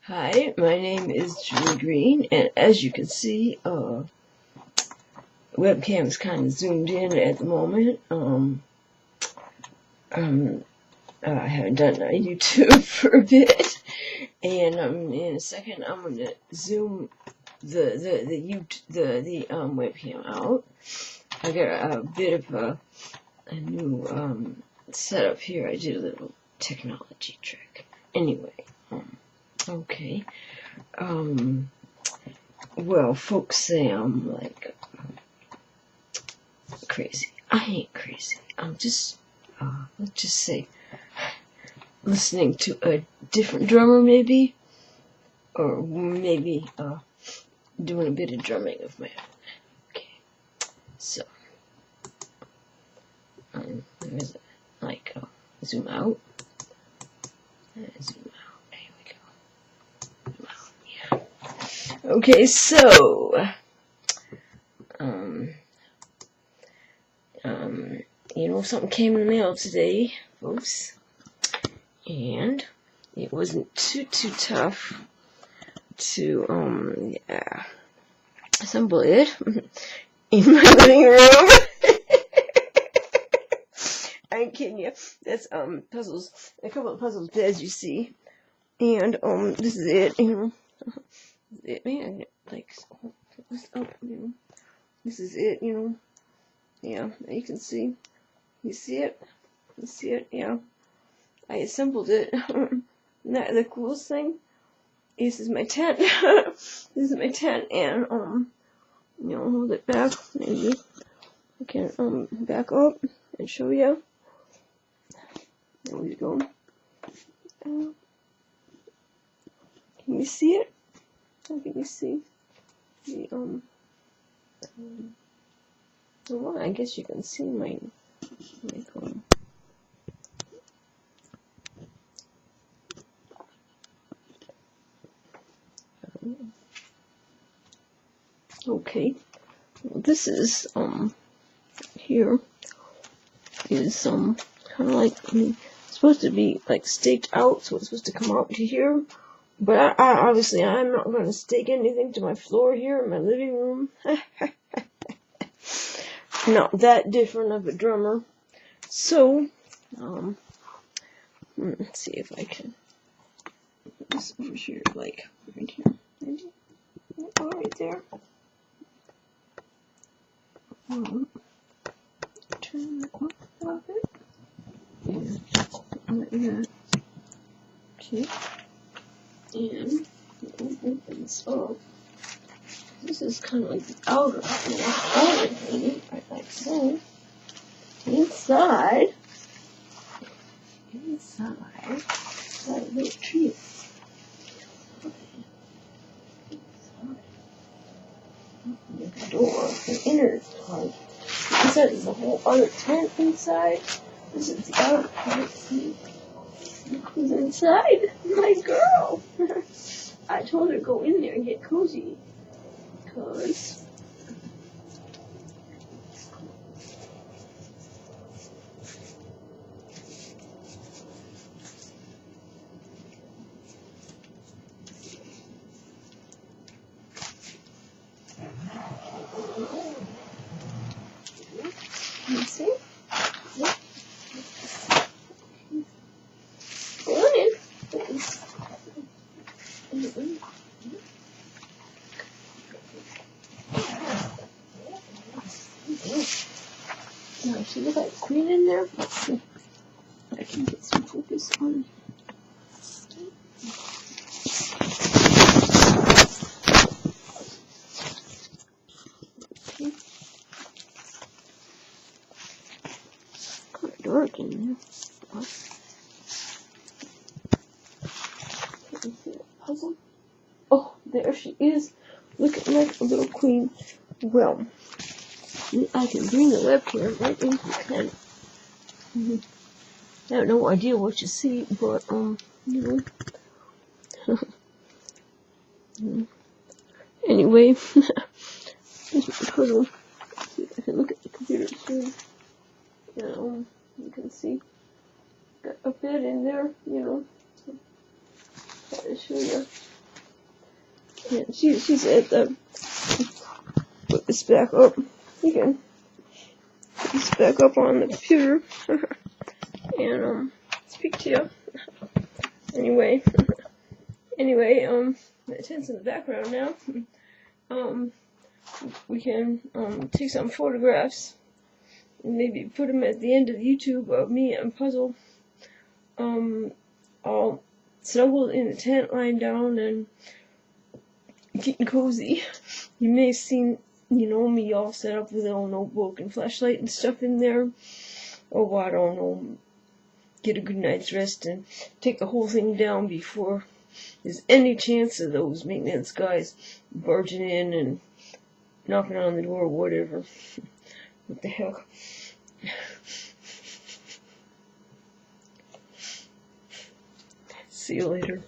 Hi, my name is Julie Green, and as you can see, webcam is kind of zoomed in at the moment. I haven't done YouTube for a bit, and in a second I'm going to zoom the webcam out. I got a bit of a new setup here. I did a little technology trick. Anyway, okay. Well, folks say I'm like crazy. I ain't crazy. I'm just, let's just say, listening to a different drummer, maybe, or maybe doing a bit of drumming of my own. Okay, so there's like zoom out, zoom out. There we go. Zoom out. Yeah. Okay, so something came in the mail today, folks, and it wasn't too tough to assemble it in my living room. I ain't kidding you. That's puzzles, a couple of puzzles, as you see, and this is it. It, man, like what's up? This is it. Yeah, you can see. You see it? You see it? Yeah. I assembled it. The coolest thing, this is my tent. This is my tent, and hold it back. Maybe I can back up and show you. There we go. Can you see it? How can you see the well, I guess you can see my okay. Well, this is here is kind of like it's supposed to be like staked out, so it's supposed to come out to here. But I obviously I'm not going to stake anything to my floor here in my living room. Not that different of a drummer. So let's see if I can put this over here, like right here. Oh, right there. Turn that up a little bit. And like that. Okay. And it opens up. This is kind of like the outer thing, right like so. Inside, got a little treat. The door, the inner part. Inside is a whole other tent inside. This is the outer part. See? Look who's inside. My girl. I told her to go in there and get cozy. Because you see? Yep. Go on in. Now, see look like queen in there? Let's see. I can get some focus on. Okay. Kind of dark in there. What? Can you see that puzzle? Oh, there she is. Looking like a little queen. Well, I can bring the webcam right into the tent. I have no idea what you see, but, Anyway, here's my puzzle. See if I can look at the computer screen. You can see. Got a bed in there, Try to show you. And she's at the, put this back up. You can put this back up on the computer and speak to you. Anyway, the tent's in the background now. We can take some photographs and maybe put them at the end of YouTube of me and Puzzle all snuggled in the tent, lying down and getting cozy. You may have seen, me all set up with a little notebook and flashlight and stuff in there. Oh, I don't know. Get a good night's rest and take the whole thing down before there's any chance of those maintenance guys barging in and knocking on the door or whatever. What the heck? See you later.